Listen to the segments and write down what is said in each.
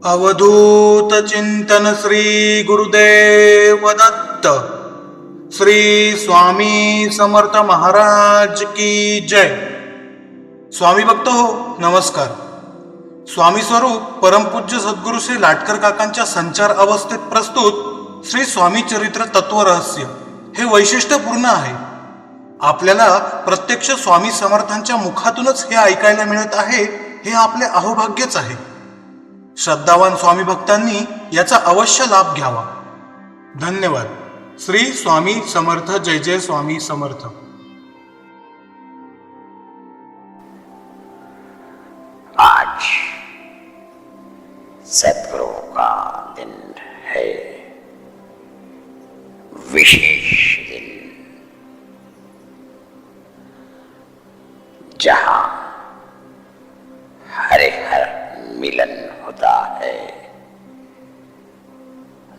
अवधूत चिंतन श्री गुरुदेव दत्त। श्री स्वामी समर्थ महाराज की जय। स्वामी भक्त हो नमस्कार। स्वामी स्वरूप परमपूज्य सद्गुरू श्री लाटकर काकांच्या संचार अवस्थेत प्रस्तुत श्री स्वामी चरित्र तत्व रहस्य हे वैशिष्ट्यपूर्ण आहे। आपल्याला प्रत्यक्ष स्वामी समर्थांच्या मुखातूनच हे ऐकायला मिळत आहे, हे आपले अहोभाग्यच आहे। श्रद्धावान स्वामी भक्तांनी याचा अवश्य लाभ घ्यावा। धन्यवाद। श्री स्वामी समर्थ। जय जय स्वामी समर्थ। आज सद्गुरु का दिन है, विशेष दिन, जहां हरिहर मिलन होता है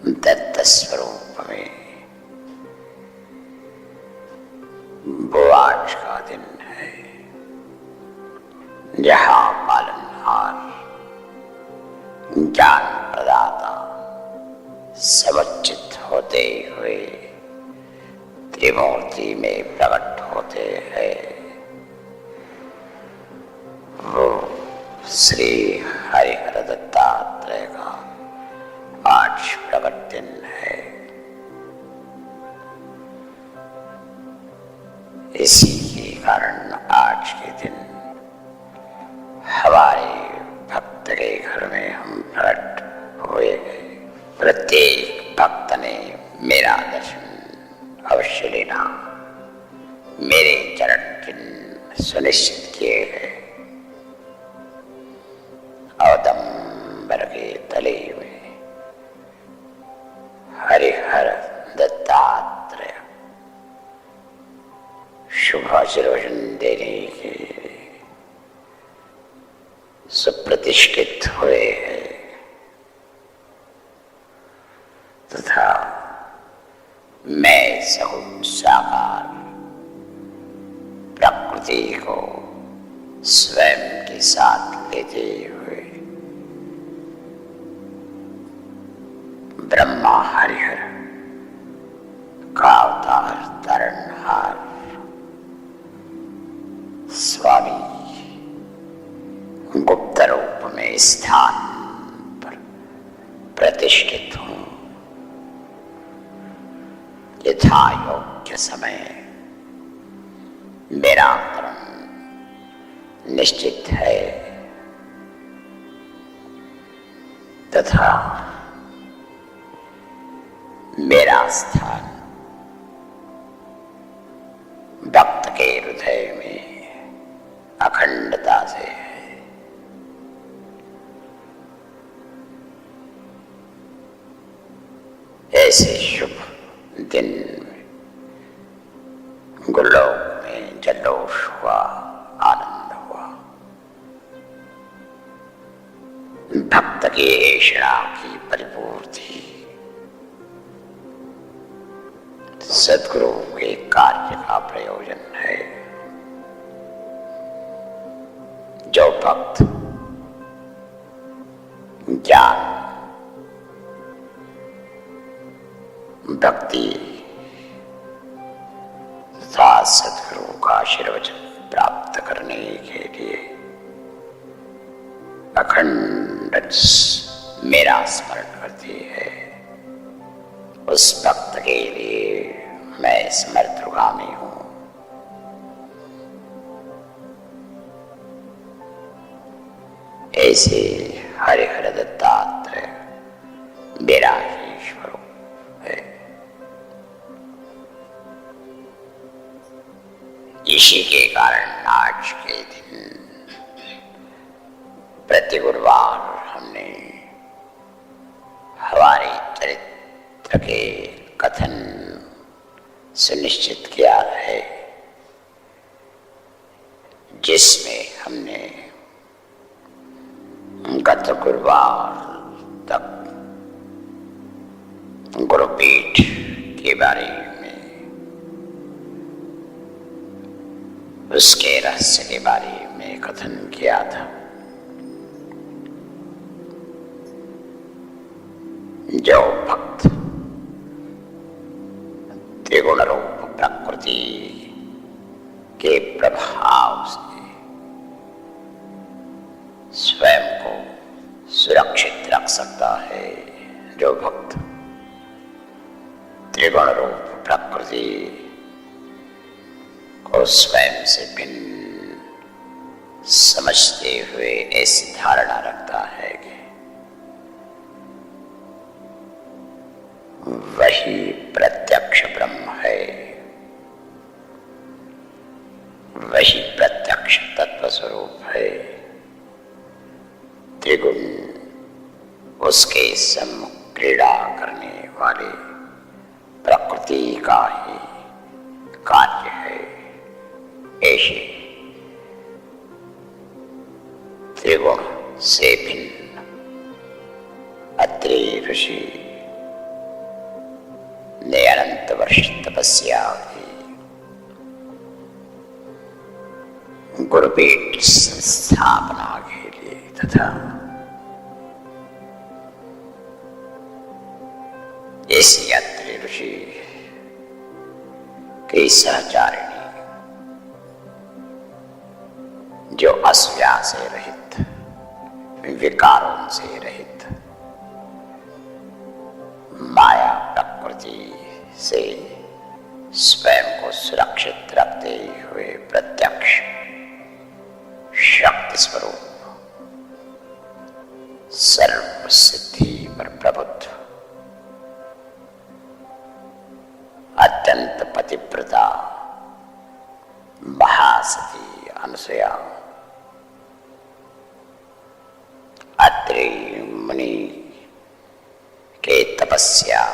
दत्त स्वरूप में। वो आज का दिन है जहां पालनहार, ज्ञान प्रदाता समुचित होते हुए त्रिमूर्ति में प्रकट होते हैं। वो श्री हरिहर दत्तात्रेय का आज प्रकट दिन है। इसी के कारण आज के दिन हमारे भक्त के घर में हम प्रकट हुए। प्रत्येक भक्त ने मेरा दर्शन अवश्य लेना, मेरे चरण चिन्ह सुनिश्चित किए गए। अवदंबर के तले में हरिहर दत्तात्रेय शुभाशीर्वचन देने के सुप्रतिष्ठित हुए हैं तथा मैं सगुण साकार प्रकृति को स्वयं के साथ लेते हुए ब्रह्मा हरिहर का अवतार तारणहार स्वामी गुप्त रूप में स्थान पर प्रतिष्ठित हूं। यथा योग्य समय मेरा क्रम निश्चित है तथा मेरा स्थान भक्त के हृदय में अखंडता से है। ऐसे शुभ दिन गोलोक में जल्लोष हुआ, आनंद हुआ। भक्त की ऐशा की परिपूर्ति सद्गुरु के कार्य का प्रयोजन है। जो भक्त ज्ञान, भक्ति तथा सद्गुरु का आशीर्वचन प्राप्त करने के लिए अखंड मेरा स्मरण करती है, उस भक्त के लिए मैं समर्थगामी हूं। ऐसे हरिहर दत्तात्रेय मेरा ही स्वरूप है। इसी के कारण आज के दिन प्रति गुरुवार हमने हमारे चरित्र के कथन सुनिश्चित किया है, जिसमें हमने गत गुरुवार तक गुरुपीठ के बारे में, उसके रहस्य के बारे में कथन किया था। जो भक्त त्रिगुण रूप प्रकृति के प्रभाव से स्वयं को सुरक्षित रख सकता है, जो भक्त त्रिगुण रूप प्रकृति को स्वयं से भिन्न समझते हुए ऐसी धारणा रखता है कि वही प्रत्यक्ष ब्रह्म है, वही प्रत्यक्ष तत्व स्वरूप है, त्रिगुण उसके सम्मुख क्रीड़ा करने वाले प्रकृति का ही कार्य है। ऐसे त्रिगुण से भिन्न अत्रि ऋषि ने अनंत वर्ष तपस्या की, गुरुपीठ संस्थापना के लिए तथा ऐसी अत्रि ऋषि की सहचारिणी जो असूया से रहित, विकारों से रहित, माया प्रकृति से स्वयं को सुरक्षित रखते हुए प्रत्यक्ष शक्ति स्वरूप सर्व सिद्धि पर प्रबुद्ध अत्यंत पतिव्रता महासती अनुसुया अत्रि मुनि के तपस्या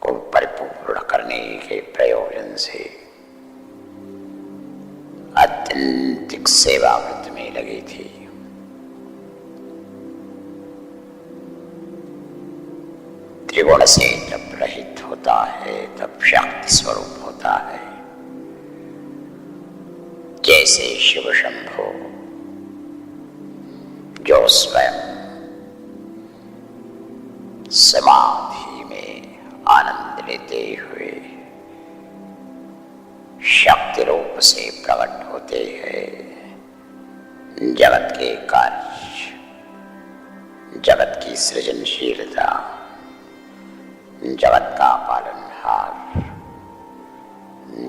को परिपूर्ण करने के प्रयोजन से आत्यंतिक सेवा व्रत में लगी थी। त्रिगुण से जब रहित होता है तब शक्ति स्वरूप होता है। जैसे शिव शंभो जो स्वयं समाधि में आनंद लेते हुए शक्ति रूप से प्रकट होते हैं, जगत के कार्य, जगत की सृजनशीलता, जगत का पालनहार,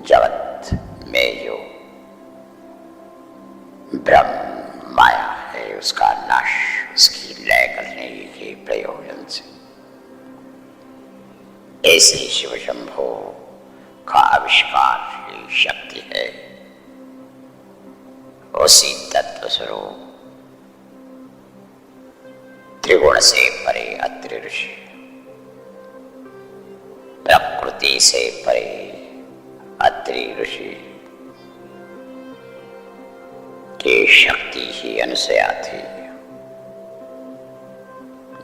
जगत में जो ब्रह्म माया है उसका नाश, उसकी लय करने के प्रयोजन से ऐसे शिव शंभो का आविष्कार ही शक्ति है। उसी तत्व स्वरूप त्रिगुण से परे अत्रि ऋषि, प्रकृति से परे अत्रि ऋषि की शक्ति ही अनुसया थी।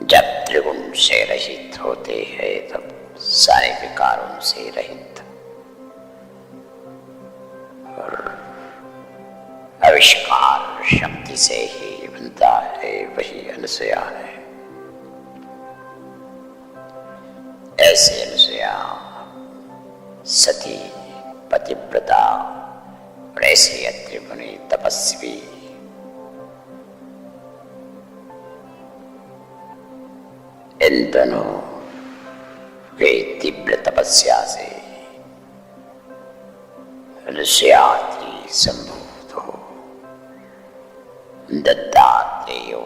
जब त्रिगुण से रहित होते हैं तब सारे विकारों से रहित और आविष्कार शक्ति से ही बनता है, वही अनुसया है। ऐसे अनुसया सती पतिव्रता और ऐसे अत्रि मुनि तपस्वी इन दोनों के तीव्र तपस्या से ऋष्यात्रि संभूत हो दत्तात्रेयो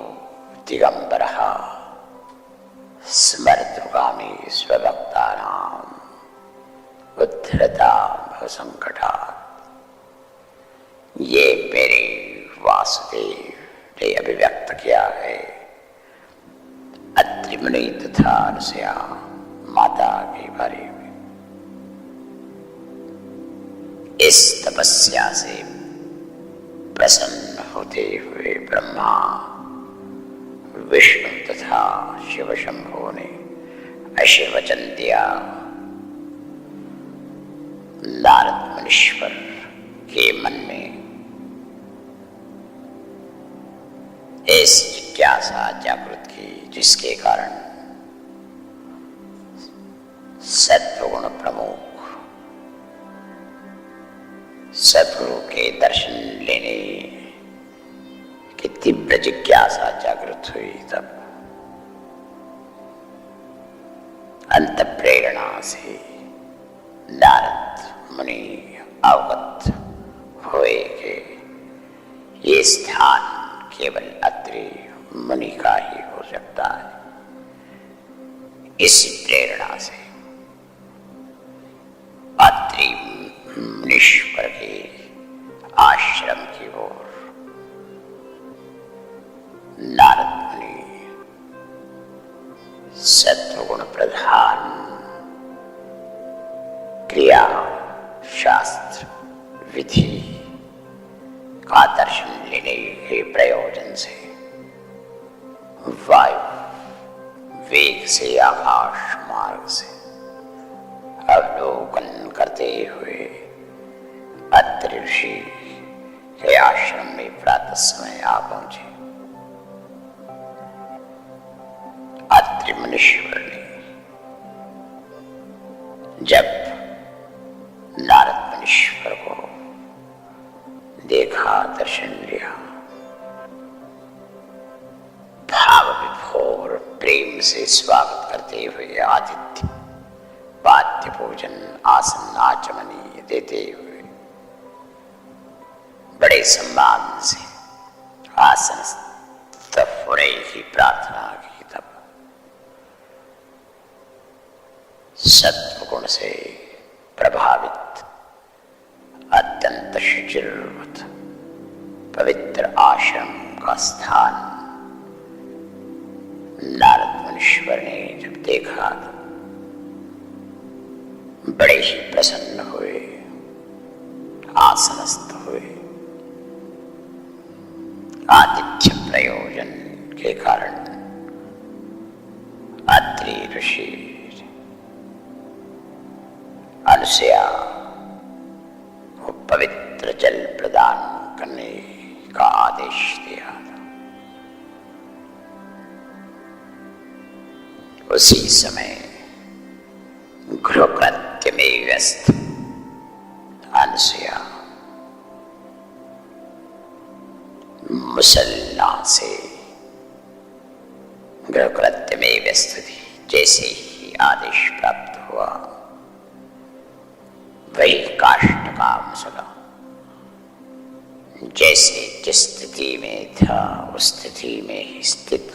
दिगंबरः स्मर्तुगामी स्वभक्तानां उद्धरता भवसंकटात्। ये मेरे वासुदेव ने अभिव्यक्त किया है अत्रि मुनि तथा अनुसया माता के बारे में। इस तपस्या से प्रसन्न होते हुए ब्रह्मा, विष्णु तथा शिव शंभो ने ऐसे वचन दिया। नारद मुनीश्वर के मन में ऐसी जिज्ञासा जागृत की जिसके कारण सत्वगुण प्रमुख सदगुरु के दर्शन लेने की तीव्र जिज्ञासा जागृत हुई। तब अंत प्रेरणा से नारद मुनि अवगत हुए कि ये स्थान केवल अत्रि मुनि का ही हो सकता है। इसी प्रेरणा से अत्रि मुनीश्वर के आश्रम की ओर नारद मुनि सत्वगुण प्रधान क्रिया शास्त्र विधि का दर्शन लेने के प्रयोजन से वायु वेग से आकाश मार्ग से अवलोकन करते हुए अत्रि ऋषि के आश्रम में प्रातः समय आ पहुंचे। अत्रि मुनीश्वर ने जब नारद मुनीश्वर को देखा, दर्शन लिया, भाव विभोर प्रेम से स्वागत करते हुए आतिथ्य वाद्य भोजन आसन आचमनी देते हुए बड़े सम्मान से आसन होने की प्रार्थना की। तब सत्वगुण से प्रभावित अत्यंत शुचिर्वत पवित्र आश्रम का स्थान नारद मुनीश्वर ने जब देखा तो बड़े ही प्रसन्न हुए, आसनस्थ हुए। आतिथ्य प्रयोजन के कारण अत्रि ऋषि अनुसया को पवित्र जल प्रदान करने का आदेश दिया था। उसी समय गृहकृत्य में व्यस्त अनुसया मुसल्ला से गृहकृत्य में व्यस्त थी। जैसे ही आदेश प्राप्त हुआ, वही काष्ठ का मुसला जैसे जिस स्थिति में था उस स्थिति में ही स्थित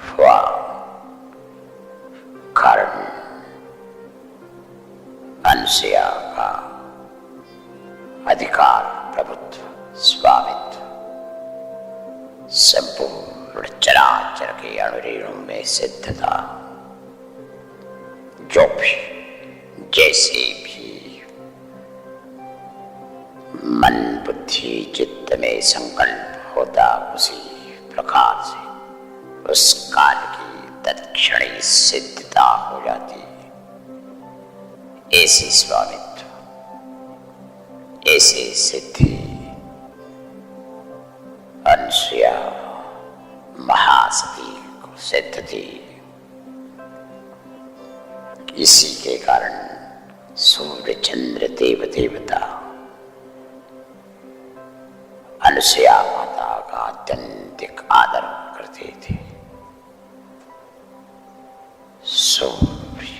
हुआ। कारण अनुसया का अधिकार, प्रभुत्व, स्वामित्व संपूर्ण चराचर के अणुरेणु में सिद्ध था। जो भी जैसे भी मन बुद्धि चित्त में संकल्प होता, उसी प्रकार से उस काल की तत्क्षणी सिद्धता हो जाती। ऐसी स्वामित्व, ऐसी सिद्धि अनुसया महासती को सिद्ध थी। इसी के कारण सूर्य चंद्र देव देवता अनुसया माता का अत्यंतिक आदर करते थे। सूर्य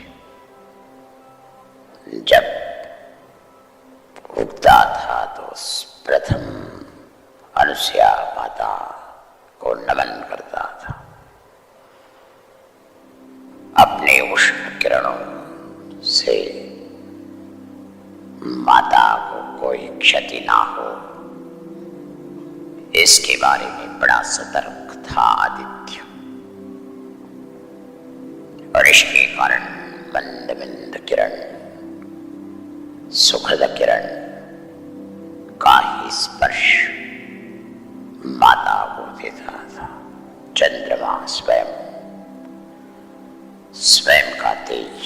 जब उगता था तो प्रथम अनुसया माता को नमन करता था। अपने उष्ण किरणों से माता को कोई क्षति ना हो, इसके बारे में बड़ा सतर्क था आदित्य। और इसके कारण मंद मंद किरण, सुखद किरण का ही स्पर्श माता को देता था। चंद्रमा स्वयं का तेज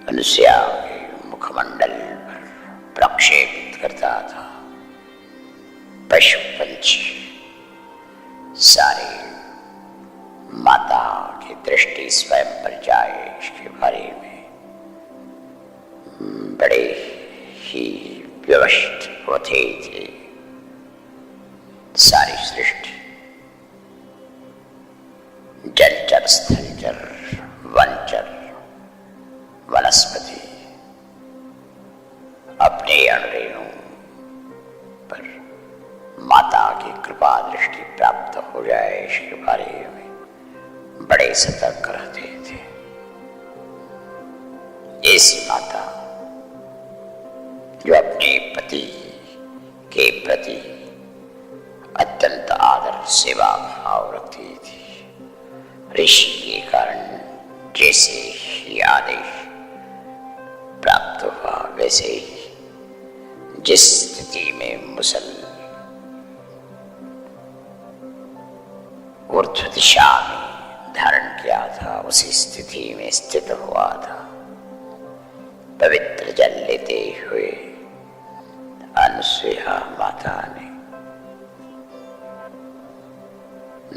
अनुसया के मुखमंडल पर प्रक्षेपित करता था। पशु पंछी सारे माता की दृष्टि स्वयं पर जाए इसके बारे में बड़े ही व्यवस्थित होते थे। सारी सृष्टि जलचर, स्थलचर, वनचर, वनस्पति अपने अणुरेणु पर माता की कृपा दृष्टि प्राप्त हो जाए इसके बारे में बड़े सतर्क रहते थे। ऐसी माता जो अपने पति के प्रति अत्यंत आदर सेवा भाव रखती थी, ऋषि के कारण जैसे ही आदेश प्राप्त हुआ वैसे ही जिस स्थिति में मुसल ऊर्ध्व दिशा में धारण किया था उसी स्थिति में स्थित हुआ था। पवित्र जल लेते हुए अनुसुईया माता ने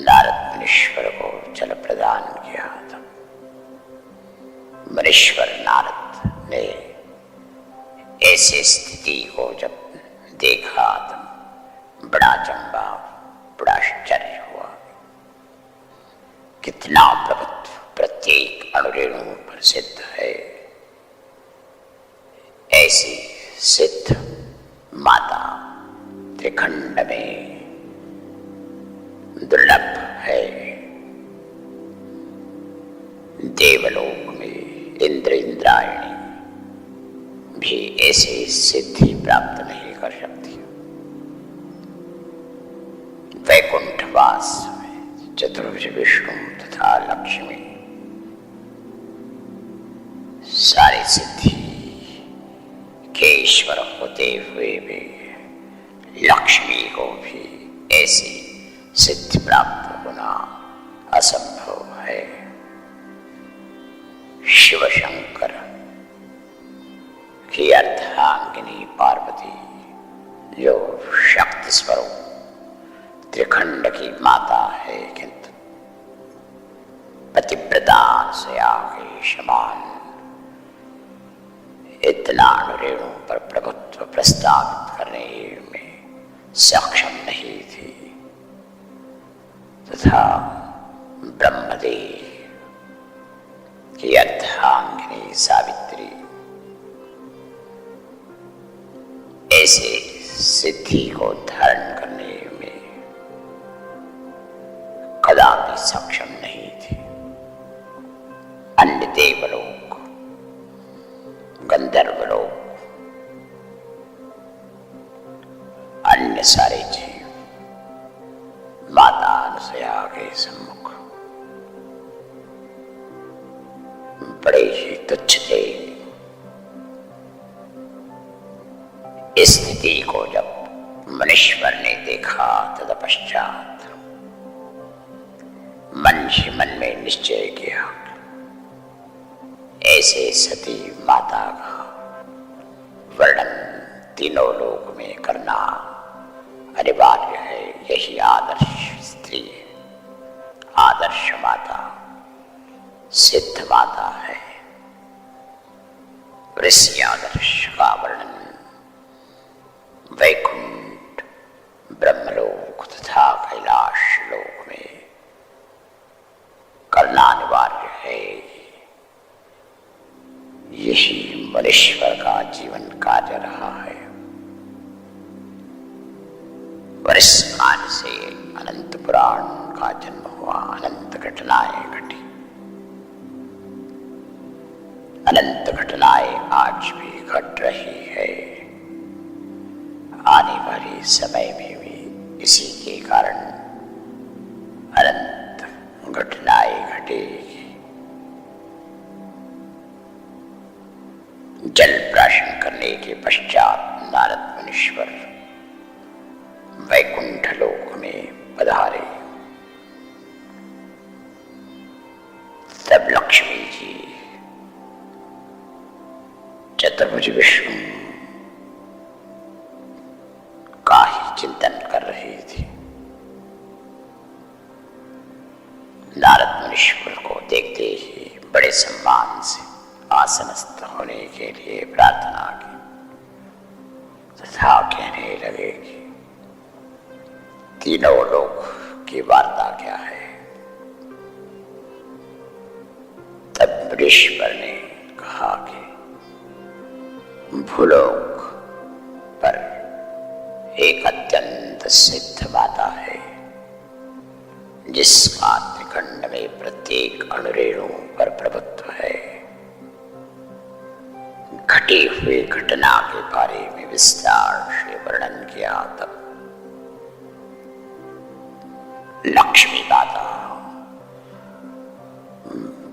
नारद मुनीश्वर को जल प्रदान किया था। मुनीश्वर नारद ने ऐसी स्थिति को जब देखा तो बड़ा चंबा, बड़ा आश्चर्य हुआ। कितना प्रभुत्व प्रत्येक अणुरेणु पर सिद्ध है। ऐसी सिद्ध माता त्रिखंड में दुर्लभ है। देवलोक में इंद्र इंद्रायणी भी ऐसी सिद्धि प्राप्त नहीं कर सकती। वैकुंठवास में चतुर्भुज विष्णु तथा लक्ष्मी सारी सिद्धि के ईश्वर होते हुए भी लक्ष्मी को भी ऐसी सिद्धि प्राप्त होना असंभव है। शिव शंकर की अर्धांगिनी पार्वती जो शक्ति स्वरूप त्रिखंड की माता है, किंतु पतिव्रता से आगे समान इतना अणुरेणु पर प्रभुत्व प्रस्तावित करने में सक्षम नहीं थी तथा ब्रह्मदेव की अर्धांगिनी सावित्री ऐसे सिद्धि को धारण करने में कदापि सक्षम नहीं थी। अन्य देवलोक, गंधर्वलोक, अन्य सारे जीव माता अनुसुईया के सम्मुख बड़े ही तुच्छ थे। इस स्थिति को जब मुनीश्वर ने देखा तत्पश्चात मन ही मन में निश्चय किया, ऐसे सती माता का वर्णन तीनों लोक में करना अनिवार्य है। यही आदर्श स्त्री, आदर्श माता, सिद्ध माता है। ऋषि आदर्श का वर्णन वैकुंठ, ब्रह्मलोक तथा कैलाश लोक में करना अनिवार्य है। यही मुनीश्वर का जीवन कार्य रहा है। और इस कार्य से अनंत पुराण का जन्म हुआ, अनंत घटनाएं घटी, अनंत घटनाएं आज भी घट रही है। आने वाले समय में भी इसी के कारण अनंत घटनाएं घटेगी। जल प्राशन करने के पश्चात नारद मुनीश्वर वैकुंठ लोक में पधारे। तब लक्ष्मी जी चतुर्भुज विष्णु का ही चिंतन कर रही थी। नारद ईश्वर को देखते ही बड़े सम्मान से आसनस्थ होने के लिए प्रार्थना की तथा कहने लगे कि तीनों लोक की वार्ता क्या है। तब ऋषिवर ने कहा कि भूलोक पर एक अत्यंत सिद्ध माता है जिसका त्रिखंड में प्रत्येक अणुरेणु पर प्रभुत्व है। घटी हुई घटना के बारे में विस्तार से वर्णन किया। तब लक्ष्मी माता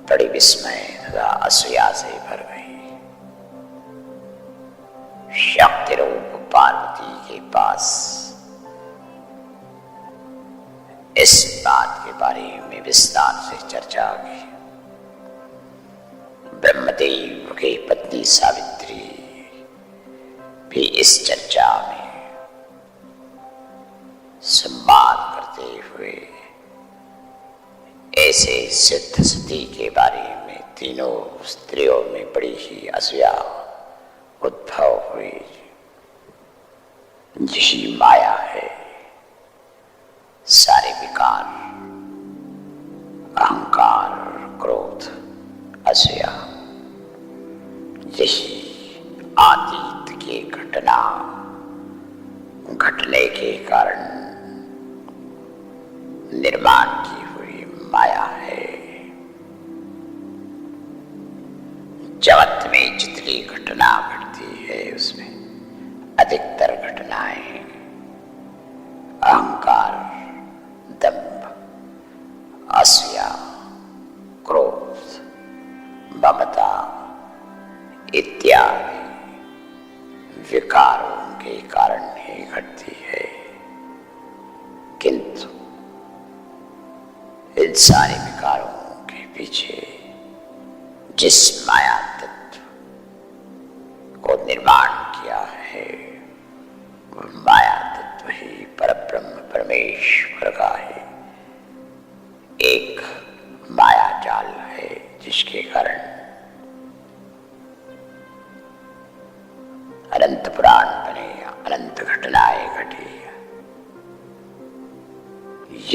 बड़ी विस्मय तथा असूया से भर गई। शक्ति रूप पार्वती के पास इस बात के बारे में विस्तार से चर्चा की। ब्रह्मदेव की पत्नी सावित्री भी इस चर्चा में संवाद करते हुए ऐसे सिद्ध सती के बारे में तीनों स्त्रियों में बड़ी ही असूया उद्भव हुई। यही माया है। सारे विकार, अहंकार, क्रोध, असूया, यही अतीत की घटना घटने के कारण निर्माण की हुई माया है। जगत में जितनी घटना घटती है उसमें अधिकतर घटनाएं अहंकार, दंभ, असूया, क्रोध, ममता इत्यादि विकारों के कारण ही घटती है। किंतु इन सारे विकारों के पीछे जिस माया तत्व को निर्माण किया है वह माया तत्व ही परब्रह्म परमेश्वर का है। एक माया जाल है जिसके कारण अनंत पुराण बने, अनंत घटनाएं घटी।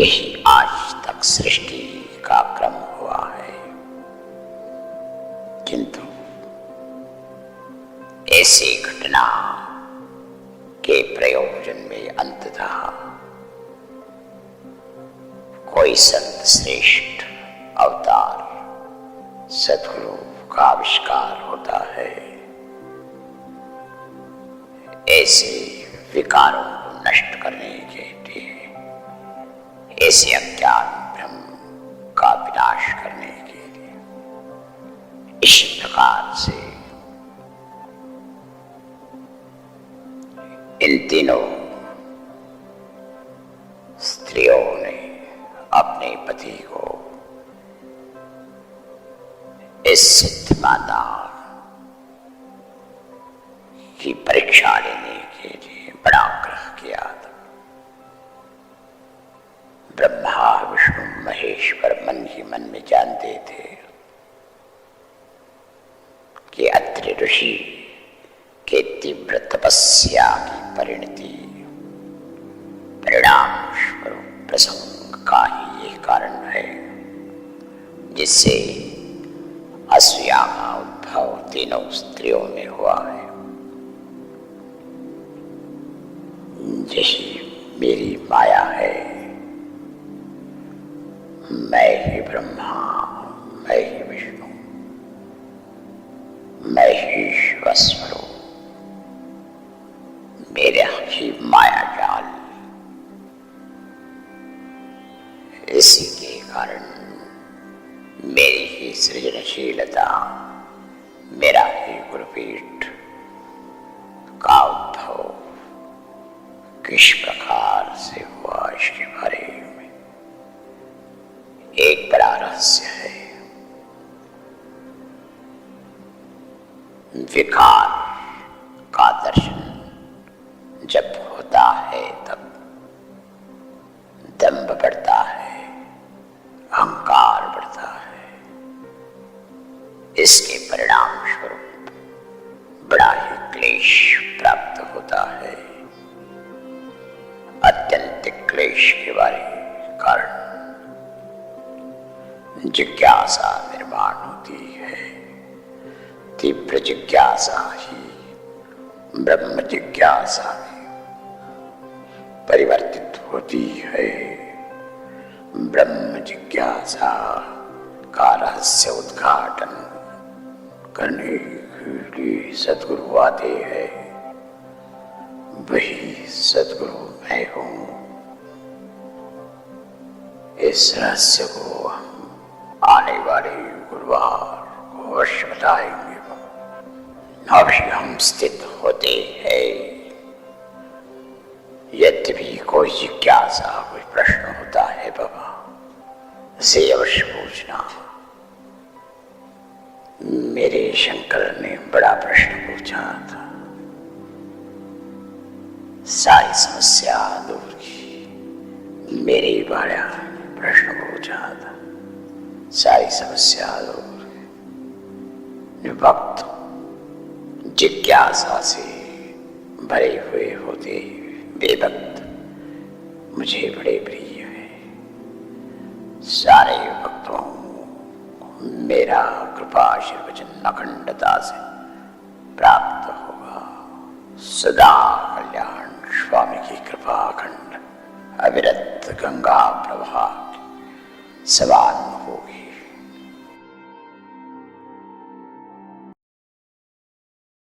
यही आज तक सृष्टि का क्रम हुआ है। किंतु ऐसी घटना के प्रयोजन में अंततः कोई संत श्रेष्ठ अवतार सद्गुरु का आविष्कार होता है। ऐसे विकारों को नष्ट करने के लिए, ऐसे अज्ञान भ्रम का विनाश करने के लिए इसी प्रकार से इन तीनों स्त्रियों ने अपने पति को इस सिद्ध माता की परीक्षा लेने के लिए बड़ा आग्रह किया था। ब्रह्मा विष्णु महेश्वर मन ही मन में जानते थे कि अत्रि ऋषि के तीव्र तपस्या की परिणति परिणाम स्वरूप प्रसंग का ही ये कारण है जिससे असूया का उद्भव तीनों स्त्रियों में हुआ है। यही मेरी माया है। मैं ही ब्रह्मा, मैं ही विष्णु, मैं ही शिवस्वरूप, मेरा ही माया जाल। इसी के कारण मेरी ही सृजनशीलता, मेरा ही गुरुपीठ का उद्भव किस प्रकार से हुआ इसके बारे में एक बड़ा रहस्य है। विकार का दर्शन जब होता है तब दंभ बढ़ता है, अहंकार बढ़ता है, जिसके परिणाम स्वरूप बड़ा ही क्लेश प्राप्त होता है। अत्यंत क्लेश के बारे कारण जिज्ञासा निर्माण होती है। तीव्र जिज्ञासा ही ब्रह्म जिज्ञासा में परिवर्तित होती है। ब्रह्म जिज्ञासा का रहस्य उद्घाटन करने के लिए सद्गुरु आते हैं। वही सद्गुरु मैं हूं। इस रहस्य को हम आने वाले गुरुवार को अवश्य बताएंगे। अभी हम स्थित होते हैं। यदि भी कोई जिज्ञासा कोई प्रश्न होता है बाबा, से अवश्य पूछना। मेरे शंकर ने बड़ा प्रश्न पूछा था, सारी समस्या दूर की। मेरे बड़ा प्रश्न पूछा था, सारी समस्या दूर। भक्त जिज्ञासा से भरे हुए होते वे भक्त मुझे बड़े प्रिय हैं। सारे भक्तों को मेरा कृपा आशीर्वचन अखंडता से प्राप्त होगा। सदा कल्याण स्वामी की कृपा अखंड अविरत गंगा प्रवाह समान हो